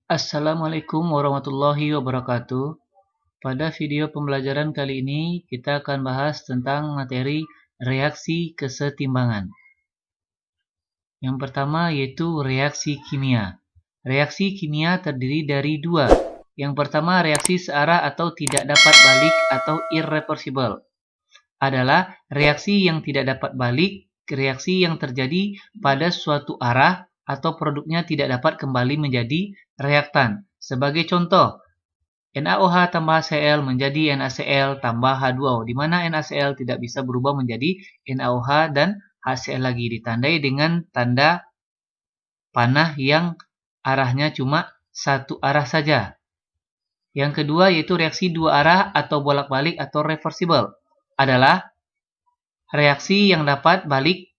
Assalamualaikum warahmatullahi wabarakatuh. Pada video pembelajaran kali ini kita akan bahas tentang materi reaksi kesetimbangan. Yang pertama yaitu reaksi kimia. Reaksi kimia terdiri dari dua. Yang pertama reaksi searah atau tidak dapat balik atau irreversible. Adalah reaksi yang tidak dapat balik, reaksi yang terjadi pada suatu arah atau produknya tidak dapat kembali menjadi reaktan. Sebagai contoh, NaOH tambah HCl menjadi NaCl tambah H2O, di mana NaCl tidak bisa berubah menjadi NaOH dan HCl lagi, ditandai dengan tanda panah yang arahnya cuma satu arah saja. Yang kedua yaitu reaksi dua arah atau bolak-balik atau reversible. Adalah reaksi yang dapat balik,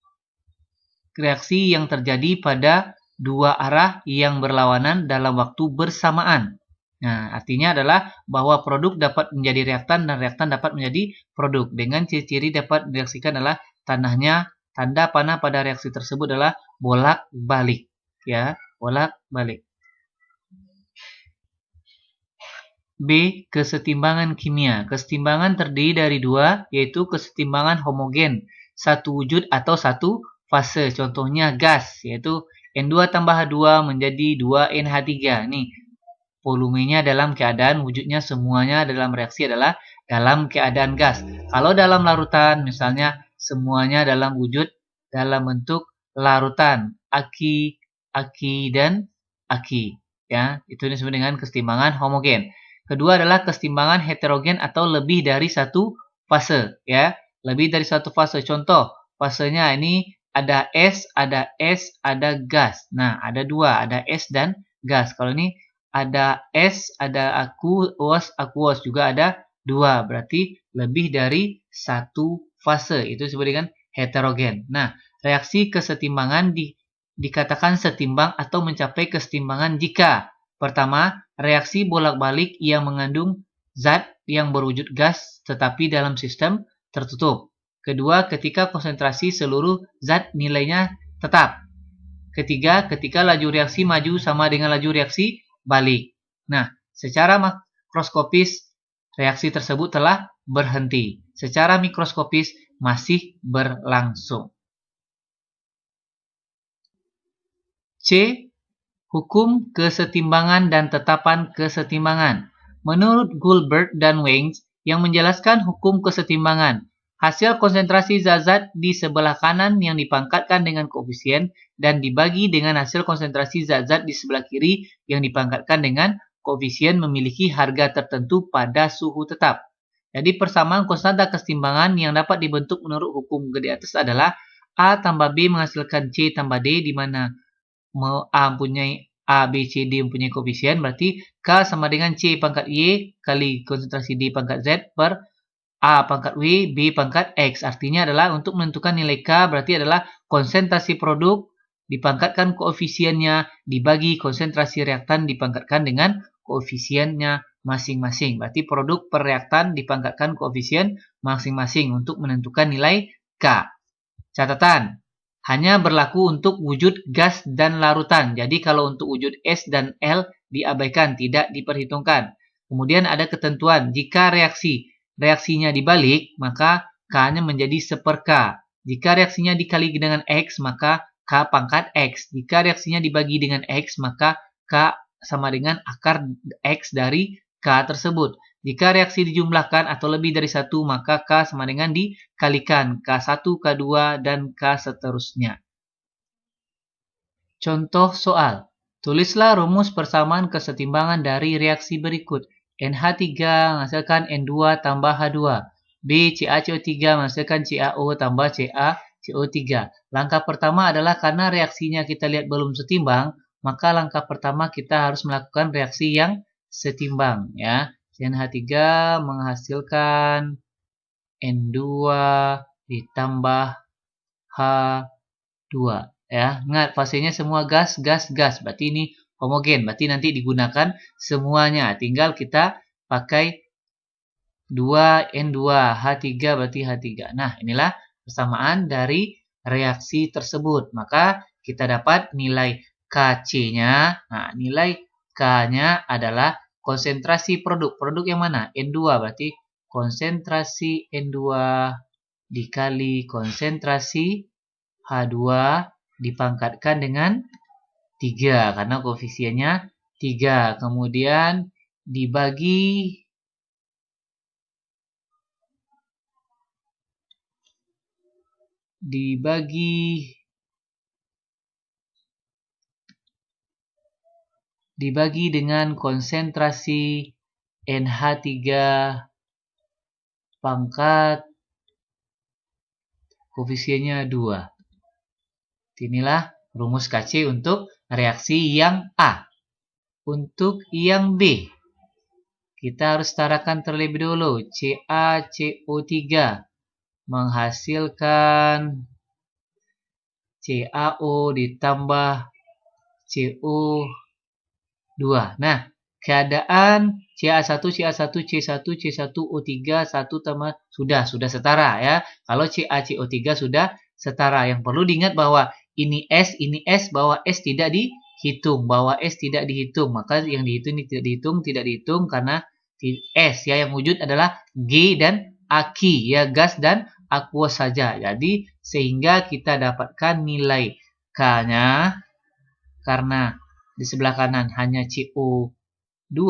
reaksi yang terjadi pada dua arah yang berlawanan dalam waktu bersamaan. Nah, artinya adalah bahwa produk dapat menjadi reaktan dan reaktan dapat menjadi produk. Dengan ciri-ciri dapat direaksikan adalah tanda panah pada reaksi tersebut adalah bolak-balik, ya, bolak-balik. B. Kesetimbangan kimia. Kesetimbangan terdiri dari dua, yaitu kesetimbangan homogen, satu wujud atau satu fase. Contohnya gas, yaitu N2 tambah H2 menjadi 2NH3. Nih, volumenya dalam keadaan wujudnya semuanya dalam reaksi adalah dalam keadaan gas. Kalau dalam larutan, misalnya semuanya dalam wujud dalam bentuk larutan, aki, dan aki. Ya, itu disebut dengan kesetimbangan homogen. Kedua adalah kesetimbangan heterogen atau lebih dari satu fase, ya. Lebih dari satu fase. Contoh, fasenya ini ada es, ada gas. Nah, ada dua, ada es dan gas. Kalau ini ada es, ada aqueous juga ada dua. Berarti lebih dari satu fase. Itu disebut dengan heterogen. Nah, reaksi kesetimbangan dikatakan setimbang atau mencapai kesetimbangan jika pertama, reaksi bolak-balik yang mengandung zat yang berwujud gas tetapi dalam sistem tertutup. Kedua, ketika konsentrasi seluruh zat nilainya tetap. Ketiga, ketika laju reaksi maju sama dengan laju reaksi balik. Nah, secara makroskopis reaksi tersebut telah berhenti. Secara mikroskopis masih berlangsung. C. Hukum kesetimbangan dan tetapan kesetimbangan. Menurut Goldberg dan Weins yang menjelaskan hukum kesetimbangan, hasil konsentrasi zat-zat di sebelah kanan yang dipangkatkan dengan koefisien dan dibagi dengan hasil konsentrasi zat-zat di sebelah kiri yang dipangkatkan dengan koefisien memiliki harga tertentu pada suhu tetap. Jadi persamaan konstanta kesetimbangan yang dapat dibentuk menurut hukum di atas adalah A tambah B menghasilkan C tambah D, di mana A mempunyai A, B, C, D mempunyai koefisien, berarti K sama dengan C pangkat Y kali konsentrasi D pangkat Z per A pangkat W, B pangkat X. Artinya adalah untuk menentukan nilai K berarti adalah konsentrasi produk dipangkatkan koefisiennya dibagi konsentrasi reaktan dipangkatkan dengan koefisiennya masing-masing. Berarti produk per reaktan dipangkatkan koefisien masing-masing untuk menentukan nilai K. Catatan, hanya berlaku untuk wujud gas dan larutan. Jadi kalau untuk wujud S dan L diabaikan, tidak diperhitungkan. Kemudian ada ketentuan, jika reaksinya dibalik, maka K-nya menjadi 1/K. Jika reaksinya dikali dengan X, maka K pangkat X. Jika reaksinya dibagi dengan X, maka K sama dengan akar X dari K tersebut. Jika reaksi dijumlahkan atau lebih dari satu, maka K sama dengan dikalikan K1, K2, dan K seterusnya. Contoh soal. Tulislah rumus persamaan kesetimbangan dari reaksi berikut. NH3 menghasilkan N2 tambah H2. B. CaCO3 menghasilkan CaO tambah CaCO3. Langkah pertama adalah karena reaksinya kita lihat belum setimbang, maka langkah pertama kita harus melakukan reaksi yang setimbang, ya. NH3 menghasilkan N2 ditambah H2, ya. Ingat, fasenya semua gas, berarti ini homogen, berarti nanti digunakan semuanya. Tinggal kita pakai 2N2, H3 berarti H3. Nah, inilah persamaan dari reaksi tersebut. Maka kita dapat nilai Kc-nya. Nah, nilai K-nya adalah konsentrasi produk. Produk yang mana? N2, berarti konsentrasi N2 dikali konsentrasi H2 dipangkatkan dengan 3, karena koefisiennya 3. Kemudian dibagi dengan konsentrasi NH3 pangkat koefisiennya 2. Inilah rumus KC untuk reaksi yang A. Untuk yang B, kita harus setarakan terlebih dulu. CaCO3 menghasilkan CaO ditambah CO2. Nah, keadaan Ca1, Ca1, C1, C1O3, 1 tambah sudah setara ya. Kalau CaCO3 sudah setara. Yang perlu diingat bahwa ini S, bahwa S tidak dihitung, maka yang dihitung ini tidak dihitung karena S ya, yang wujud adalah G dan Aki ya, gas dan aqueous saja. Jadi sehingga kita dapatkan nilai K-nya, karena di sebelah kanan hanya CO2,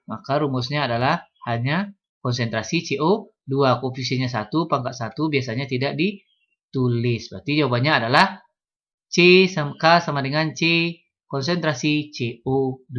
maka rumusnya adalah hanya konsentrasi CO2. Koefisiennya 1 pangkat 1 biasanya tidak ditulis. Berarti jawabannya adalah K sama dengan C konsentrasi CO2.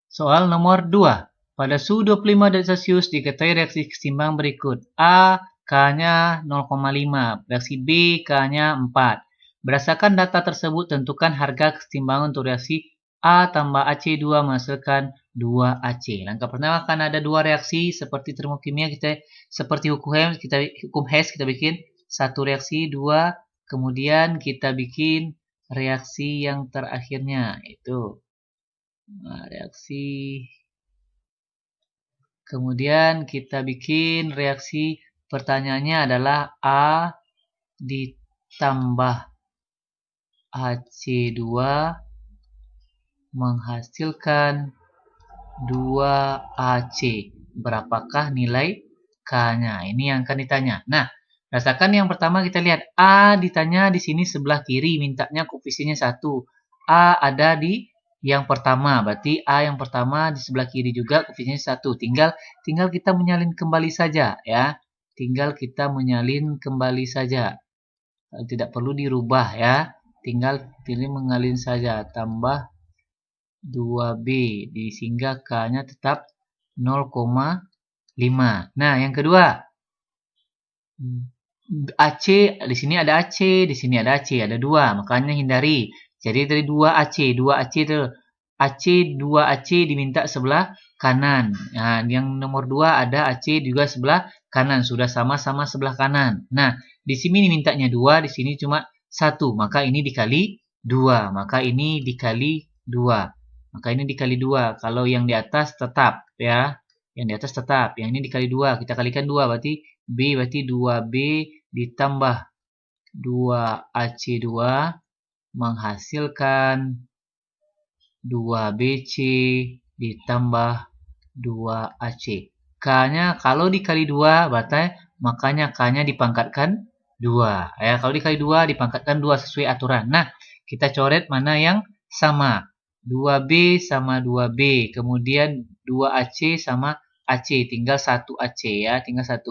Soal nomor 2. Pada suhu 25 derajat Celcius diketahui reaksi seimbang berikut. A, K-nya 0,5, reaksi B, K-nya 4. Berdasarkan data tersebut, tentukan harga keseimbangan untuk reaksi A tambah AC2 menghasilkan 2AC. Langkah pertama akan ada dua reaksi seperti termokimia, seperti hukum Hess kita bikin satu reaksi, 2, kemudian kita bikin reaksi yang terakhirnya itu. Nah, reaksi. Kemudian kita bikin reaksi, pertanyaannya adalah A ditambah AC2 menghasilkan 2AC. Berapakah nilai K-nya? Ini yang akan ditanya. Nah, rasakan yang pertama kita lihat A ditanya di sini sebelah kiri, mintanya koefisiennya 1. A ada di yang pertama, berarti A yang pertama di sebelah kiri juga koefisiennya 1. Tinggal kita menyalin kembali saja ya. Tidak perlu dirubah ya. Tinggal pilih mengalin saja, tambah 2B sehingga K-nya tetap 0,5. Nah, yang kedua, AC di sini ada AC, di sini ada AC, ada 2, makanya hindari. Jadi dari 2AC diminta sebelah kanan. Nah, yang nomor 2 ada AC juga sebelah kanan, sudah sama-sama sebelah kanan. Nah, di sini mintanya 2, di sini cuma 1, maka ini dikali 2, maka ini dikali 2. Kalau yang di atas tetap ya. Yang di atas tetap, yang ini dikali 2. Kita kalikan 2 berarti B, berarti 2B ditambah 2AC2 menghasilkan 2BC ditambah 2AC. K-nya kalau dikali 2 berarti makanya K-nya dipangkatkan 2. Ya, kalau dikali 2 dipangkatkan 2 sesuai aturan. Nah, kita coret mana yang sama. 2B sama 2B, kemudian 2AC sama AC, tinggal 1AC ya, tinggal 1.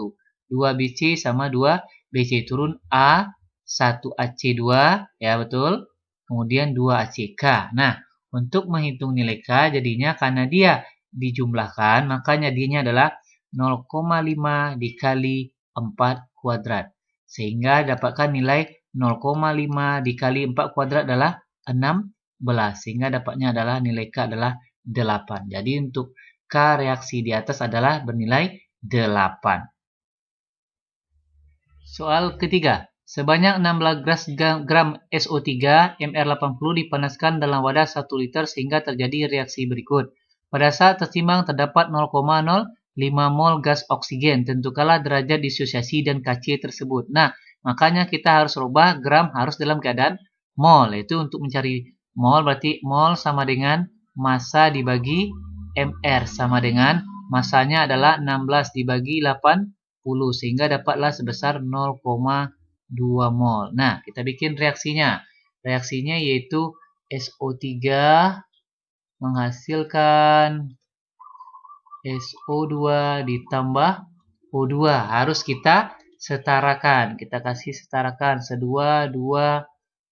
2BC sama 2BC, turun A 1AC2 ya, betul. Kemudian 2ACK. Nah, untuk menghitung nilai K jadinya karena dia dijumlahkan, makanya dia adalah 0,5 dikali 4 kuadrat. Sehingga dapatkan nilai 0,5 dikali 4 kuadrat adalah 16. Sehingga dapatnya adalah nilai K adalah 8. Jadi untuk K reaksi di atas adalah bernilai 8. Soal ketiga. Sebanyak 16 gram SO3 MR80 dipanaskan dalam wadah 1 liter sehingga terjadi reaksi berikut. Pada saat tertimbang terdapat 0,05 mol gas oksigen. Tentukanlah derajat dissosiasi dan Kc tersebut. Nah, Makanya kita harus rubah gram harus dalam keadaan mol. Yaitu untuk mencari mol berarti mol sama dengan massa dibagi mR sama dengan massanya adalah 16 dibagi 80 sehingga dapatlah sebesar 0,2 mol. Nah, kita bikin reaksinya. Reaksinya yaitu SO3 menghasilkan SO2 ditambah O2. Harus kita setarakan. Kita kasih setarakan. 2, 2,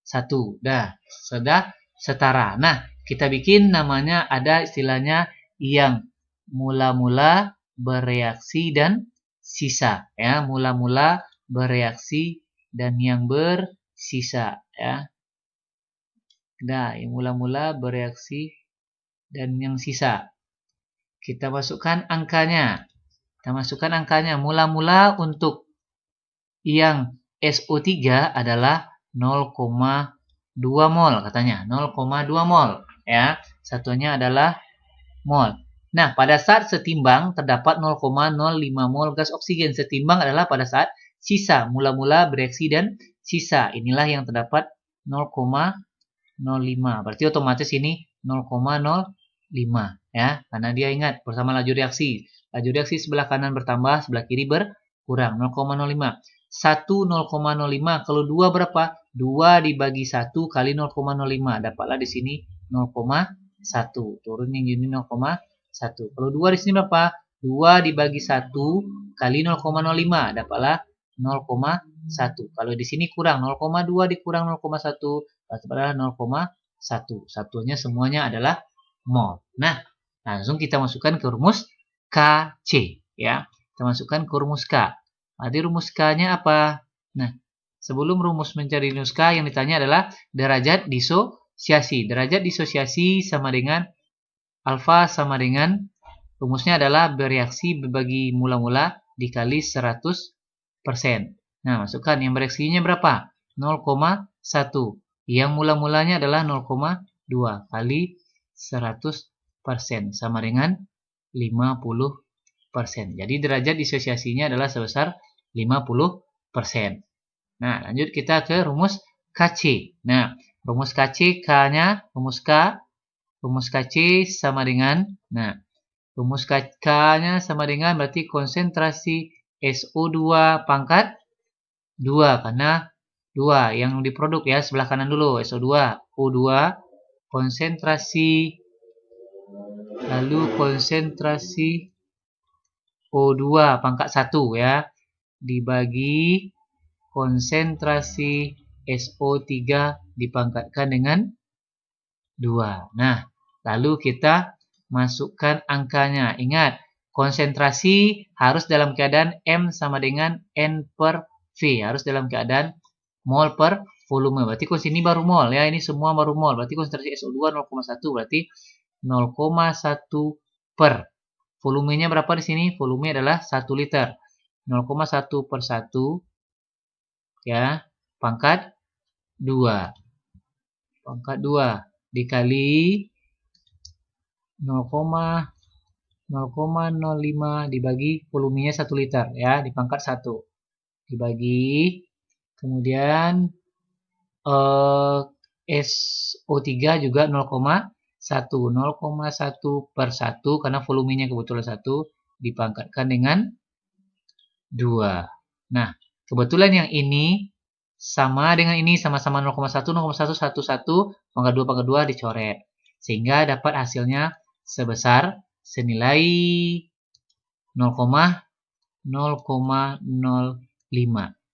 1. Dah, sudah setara. Nah, kita bikin namanya ada istilahnya yang mula-mula bereaksi dan sisa. Ya, mula-mula bereaksi dan yang bersisa. Ya. Nah, yang mula-mula bereaksi dan yang sisa. Kita masukkan angkanya. Mula-mula untuk yang SO3 adalah 0,2 mol katanya. 0,2 mol. Ya, satunya adalah mol. Nah, pada saat setimbang terdapat 0,05 mol gas oksigen. Setimbang adalah pada saat sisa. Mula-mula bereaksi dan sisa. Inilah yang terdapat 0,05. Berarti otomatis ini 0,05 ya, karena dia ingat bersama laju reaksi. Laju reaksi sebelah kanan bertambah, sebelah kiri berkurang. 0,05. 1 0,05. Kalau 2 berapa? 2 dibagi 1 kali 0,05. Dapatlah di sini 0,1. Turun yang ini 0,1. Kalau 2 di sini berapa? 2 dibagi 1 kali 0,05. Dapatlah 0,1. Kalau di sini kurang 0,2 dikurang 0,1. Dapatlah 0,1. Satunya semuanya adalah mol. Nah, langsung kita masukkan ke rumus KC ya. Kita masukkan ke rumus K. Jadi rumus K-nya apa? Nah, sebelum rumus mencari rumus K yang ditanya adalah derajat disosiasi. Derajat disosiasi sama dengan alfa sama dengan rumusnya adalah bereaksi bagi mula-mula dikali 100%. Nah, masukkan yang bereaksinya berapa? 0,1. Yang mula-mulanya adalah 0,2 kali 100% sama dengan 50%. Jadi derajat disosiasinya adalah sebesar 50%. Nah, lanjut kita ke rumus KC. Nah, rumus KC, K-nya, rumus KC sama dengan, nah, rumus K-nya sama dengan berarti konsentrasi SO2 pangkat 2, karena 2 yang diproduk ya, sebelah kanan dulu, SO2, O2, konsentrasi, lalu konsentrasi O2 pangkat 1 ya, dibagi konsentrasi SO3 dipangkatkan dengan 2. Nah, lalu kita masukkan angkanya. Ingat, konsentrasi harus dalam keadaan M sama dengan N per V. Harus dalam keadaan mol per volume. Berarti ini baru mol ya. Ini semua baru mol. Berarti konsentrasi SO2 0,1 berarti 0,1 per. Volumenya berapa di sini? Volume adalah 1 liter. 0,1 per 1 ya, pangkat 2. Pangkat 2 dikali 0,05 dibagi volumenya 1 liter ya, dipangkat 1 dibagi, kemudian SO3 juga 0,1 per 1 karena volumenya kebetulan 1 dipangkatkan dengan 2. Nah, kebetulan yang ini sama dengan ini, sama-sama 0,1, 0,1, 1, pangkat 2 dicoret. Sehingga dapat hasilnya sebesar senilai 0,05.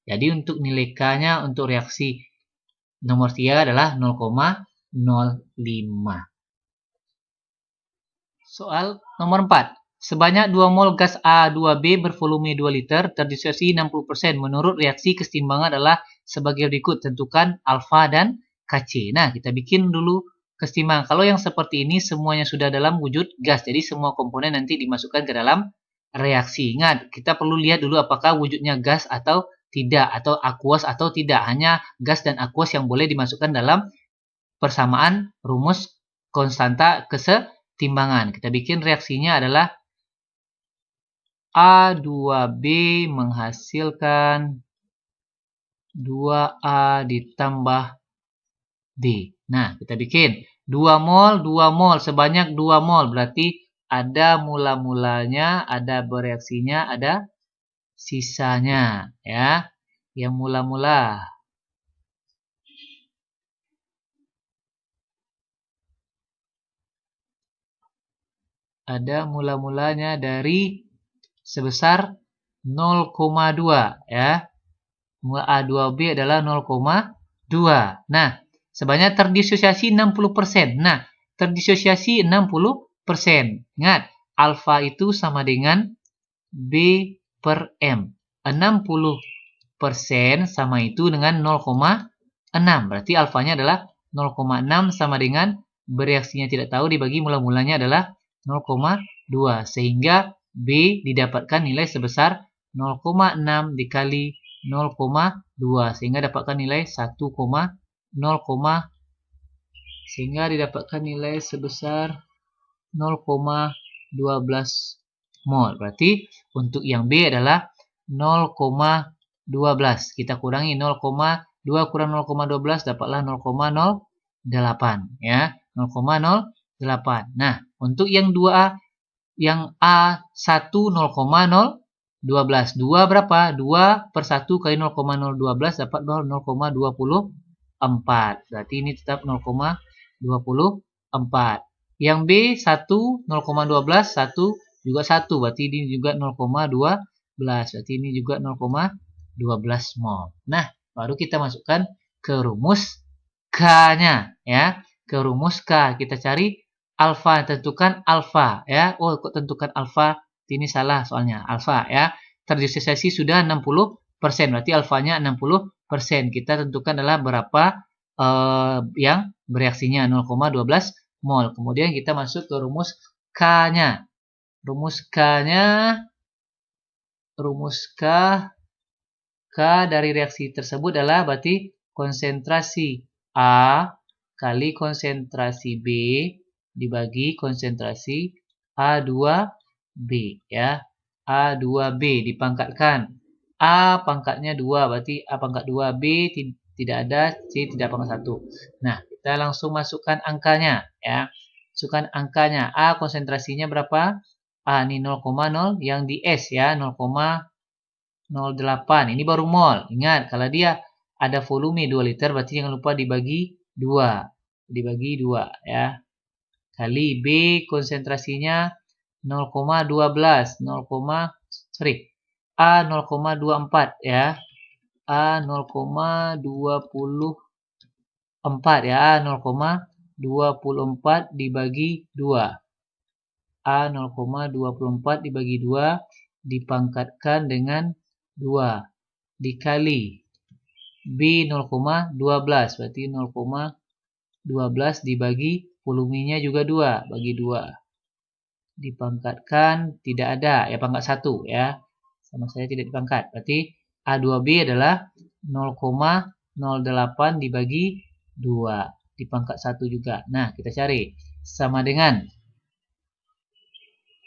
Jadi untuk nilai K-nya untuk reaksi nomor 3 adalah 0,05. Soal nomor 4. Sebanyak 2 mol gas A2B bervolume 2 liter terdisosiasi 60%. Menurut reaksi kesetimbangan adalah sebagai berikut. Tentukan alfa dan KC. Nah, kita bikin dulu kesetimbangan. Kalau yang seperti ini semuanya sudah dalam wujud gas. Jadi semua komponen nanti dimasukkan ke dalam reaksi. Ingat, kita perlu lihat dulu apakah wujudnya gas atau tidak. Atau aqueous atau tidak. Hanya gas dan aqueous yang boleh dimasukkan dalam persamaan rumus konstanta kesetimbangan. Kita bikin reaksinya adalah A2B menghasilkan 2A ditambah B. Nah, kita bikin 2 mol sebanyak 2 mol. Berarti ada mula-mulanya, ada bereaksinya, ada sisanya, ya. Yang mula-mula. Ada mula-mulanya dari sebesar 0,2, ya. Mula A2B adalah 0,2. Nah, sebanyak terdisosiasi 60%. Nah, terdisosiasi 60%. Ingat, alfa itu sama dengan B per M. 60% sama itu dengan 0,6. Berarti alfanya adalah 0,6 sama dengan bereaksinya tidak tahu dibagi mula-mulanya adalah 0,2. Sehingga B didapatkan nilai sebesar 0,6 dikali 0,2 sehingga dapatkan nilai 1,0, sehingga didapatkan nilai sebesar 0,12 mol. Berarti untuk yang B adalah 0,12. Kita kurangi 0,2 kurang 0,12 dapatlah 0,08, ya. 0,08. Nah, untuk yang 2A, yang A1 0,012. 2 berapa? 2 per 1 kali 0,012 dapat 0,24. Berarti ini tetap 0,24. Yang B 1 0,12, 1 juga 1. Berarti ini juga 0,12. Berarti ini juga 0,12 mol. Nah, baru kita masukkan ke rumus K-nya, ya. Ke rumus K kita cari alfa, tentukan alfa, ya. Oh, kok tentukan alfa? Ini salah soalnya. Alfa, ya. Terdisosiasi sudah 60%. Berarti alfanya 60%. Kita tentukan adalah berapa yang bereaksinya 0,12 mol. Kemudian kita masuk ke rumus K-nya. Rumus K-nya, K dari reaksi tersebut adalah berarti konsentrasi A kali konsentrasi B dibagi konsentrasi A2B, ya. A2B dipangkatkan. A pangkatnya 2, berarti A pangkat 2B tidak ada, C tidak pangkat 1. Nah, kita langsung masukkan angkanya, ya. Masukkan angkanya. A konsentrasinya berapa? A ini 0,0, yang di S, ya, 0,08. Ini baru mol. Ingat, kalau dia ada volume 2 liter, berarti jangan lupa dibagi 2. Dibagi 2, ya. Kali B konsentrasinya 0,12, A 0,24, ya. A 0,24, ya. A 0,24 dibagi 2. A 0,24 dibagi 2 dipangkatkan dengan 2 dikali B 0,12, berarti 0,12 dibagi volumenya juga 2, bagi 2. Dipangkatkan tidak ada, ya, pangkat 1, ya. Sama saya tidak dipangkat. Berarti A2B adalah 0,08 dibagi 2. Dipangkat 1 juga. Nah, kita cari. Sama dengan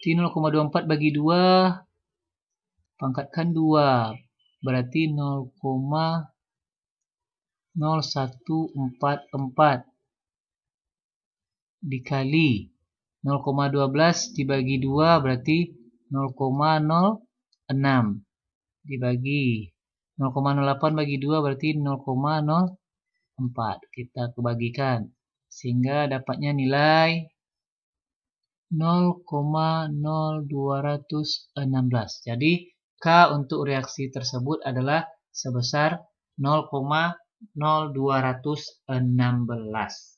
0,24 bagi 2 pangkatkan 2. Berarti 0,0144 dikali 0,12 dibagi 2 berarti 0,06 dibagi 0,08 bagi 2 berarti 0,04. Kita kebagikan sehingga dapatnya nilai 0,0216. Jadi K untuk reaksi tersebut adalah sebesar 0,0216.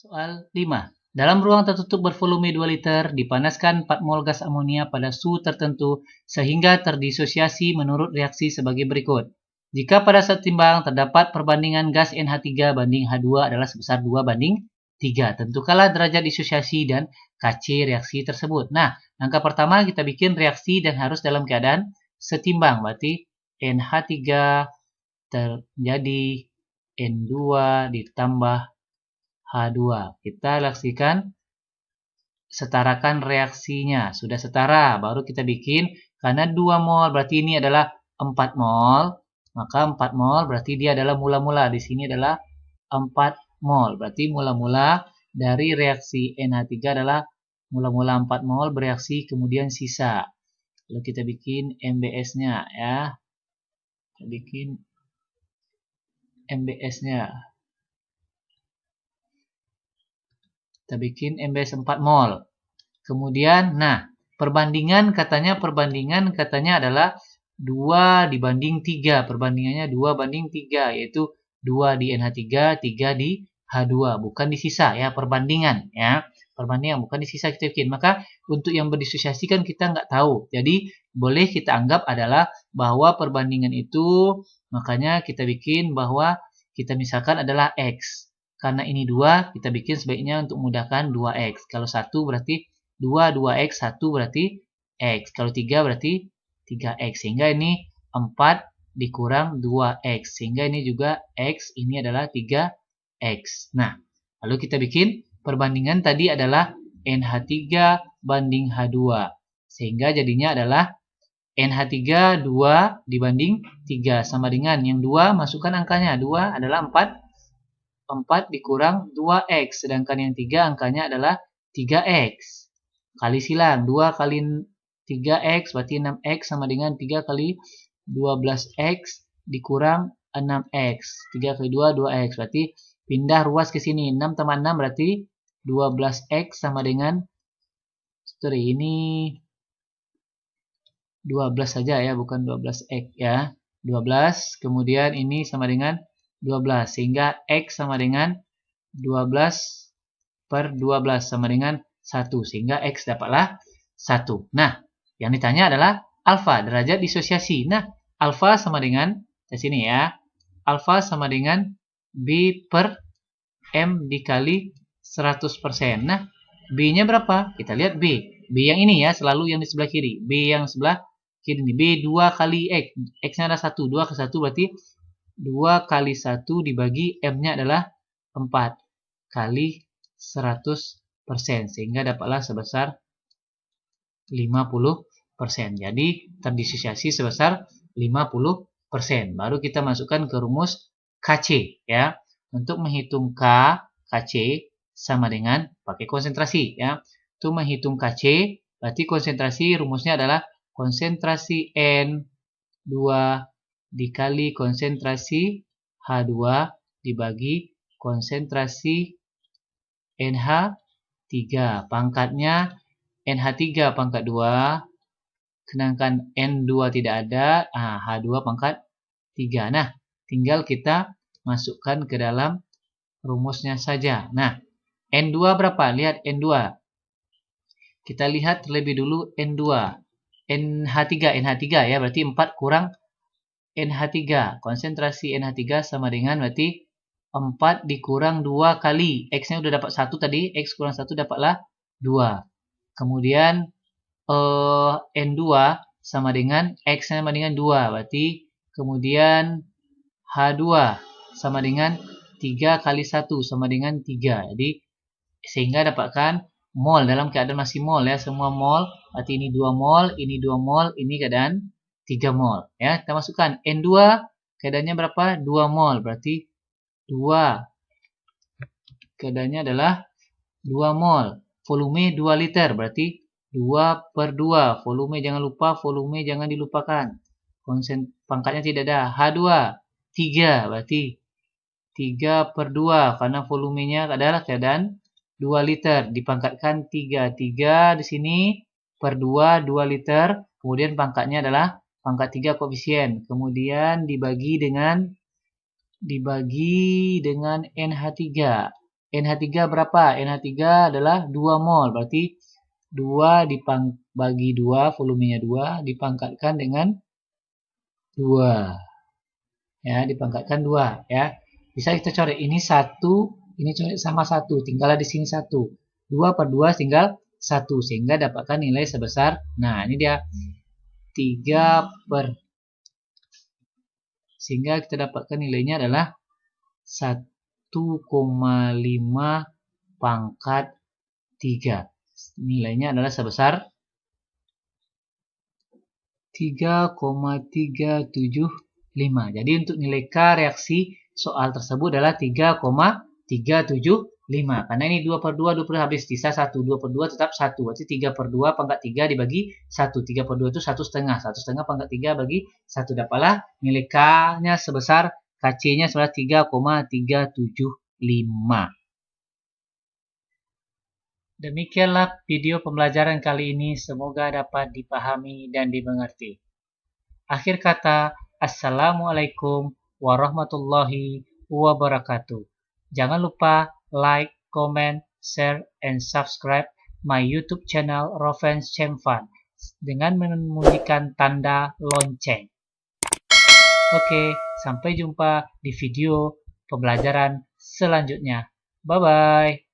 Soal 5. Dalam ruang tertutup bervolume 2 liter, dipanaskan 4 mol gas amonia pada suhu tertentu sehingga terdisosiasi menurut reaksi sebagai berikut. Jika pada saat timbang terdapat perbandingan gas NH3 banding H2 adalah sebesar 2:3. Tentukanlah derajat disosiasi dan KC reaksi tersebut. Nah, langkah pertama kita bikin reaksi dan harus dalam keadaan setimbang. Berarti NH3 terjadi N2 ditambah H2. Kita laksikan setarakan reaksinya. Sudah setara, baru kita bikin. Karena 2 mol, berarti ini adalah 4 mol. Maka 4 mol berarti dia adalah mula-mula. Di sini adalah 4 mol. Berarti mula-mula dari reaksi NH3 adalah mula-mula 4 mol bereaksi kemudian sisa. Lalu kita bikin MBS-nya ya. Kita bikin MBS-nya. Kita bikin MBS 4 mol. Kemudian, nah, perbandingan katanya adalah 2 dibanding 3. Perbandingannya 2 banding 3, yaitu 2 di NH3, 3 di H2. Bukan di sisa ya, perbandingan ya. Perbandingan, bukan di sisa kita bikin. Maka, untuk yang berdisosiasi kan kita nggak tahu. Jadi, boleh kita anggap adalah bahwa perbandingan itu, makanya kita bikin bahwa kita misalkan adalah X. Karena ini 2, kita bikin sebaiknya untuk memudahkan 2X. Kalau 1 berarti 2, 2X, 1 berarti X. Kalau 3 berarti 3X. Sehingga ini 4 dikurang 2X. Sehingga ini juga X, ini adalah 3X. Nah, lalu kita bikin perbandingan tadi adalah NH3 banding H2. Sehingga jadinya adalah NH3 2 dibanding 3 sama dengan yang 2 masukkan angkanya. 2 adalah 4 dikurang 2X. Sedangkan yang 3 angkanya adalah 3X. Kali silang. 2 kali 3X berarti 6X sama dengan 3 kali 12X dikurang 6X. 3 kali 2, 2X. Berarti pindah ruas ke sini. 6 tambah 6 berarti 12X sama dengan, ini 12 saja ya, bukan 12X ya. 12, kemudian ini sama dengan 12. Sehingga X sama dengan 12 per 12 sama dengan 1. Sehingga X dapatlah 1. Nah, yang ditanya adalah alfa, derajat disosiasi. Nah, alfa sama dengan, di sini ya, alfa sama dengan B per M dikali 100%. Nah, B-nya berapa? Kita lihat B. B yang ini ya, selalu yang di sebelah kiri. B yang sebelah kiri ini. B 2 kali X. X-nya adalah 1. 2 ke 1 berarti 2 kali 1 dibagi M-nya adalah 4 kali 100%. Sehingga dapatlah sebesar 50%. Jadi terdisosiasi sebesar 50%. Baru kita masukkan ke rumus KC ya. Untuk menghitung KC sama dengan pakai konsentrasi ya. Untuk menghitung KC berarti konsentrasi rumusnya adalah konsentrasi N2 dikali konsentrasi H2 dibagi konsentrasi NH3. Pangkatnya NH3 pangkat 2, sedangkan N2 tidak ada, H2 pangkat 3. Nah, tinggal kita masukkan ke dalam rumusnya saja. Nah, N2 berapa? Lihat N2. Kita lihat terlebih dulu N2. NH3 ya, berarti 4 kurang NH3. Konsentrasi NH3 sama dengan berarti 4 dikurang 2 kali. X-nya udah dapat 1 tadi, X kurang 1 dapatlah 2. Kemudian N2 sama dengan X-nya sama dengan 2. Berarti kemudian H2 sama dengan 3 kali 1 sama dengan 3. Jadi sehingga dapatkan mol dalam keadaan masih mol ya, semua mol. Berarti ini 2 mol, ini 2 mol, ini keadaan 3 mol ya. Kita masukkan N2 keadaannya berapa? 2 mol. Berarti 2 keadaannya adalah 2 mol. Volume 2 liter. Berarti 2 per 2. Volume jangan lupa, volume jangan dilupakan. Pangkatnya tidak ada. H2 3. Berarti 3 per 2 karena volumenya adalah keadaan 2 liter. Dipangkatkan 3. 3 di sini per 2, 2 liter. Kemudian pangkatnya adalah pangkat 3 koefisien. Kemudian dibagi dengan NH3. NH3 berapa? NH3 adalah 2 mol. Berarti 2 bagi 2, volumenya 2, dipangkatkan dengan 2. Ya, dipangkatkan 2. Ya. Bisa kita coret. Ini 1, ini coret sama 1. Tinggallah di sini 1. 2 per 2 tinggal 1. Sehingga dapatkan nilai sebesar, nah ini dia, 3 per, sehingga kita dapatkan nilainya adalah 1,5 pangkat 3. Nilainya adalah sebesar 3,373 Jadi untuk nilai K reaksi soal tersebut adalah 3,375. Karena ini 2 per 2 habis sisa 1. 2 per 2 tetap 1. Berarti 3 per 2 pangkat 3 dibagi 1. 3 per 2 itu 1 setengah. 1 setengah pangkat 3 bagi 1. Dapatlah nilai K-nya sebesar KC-nya sebesar 3,375. Demikianlah video pembelajaran kali ini. Semoga dapat dipahami dan dimengerti. Akhir kata, Assalamualaikum warahmatullahi wabarakatuh. Jangan lupa like, comment, share, and subscribe my YouTube channel Rovens Chemfan dengan membunyikan tanda lonceng. Oke, sampai jumpa di video pembelajaran selanjutnya. Bye-bye.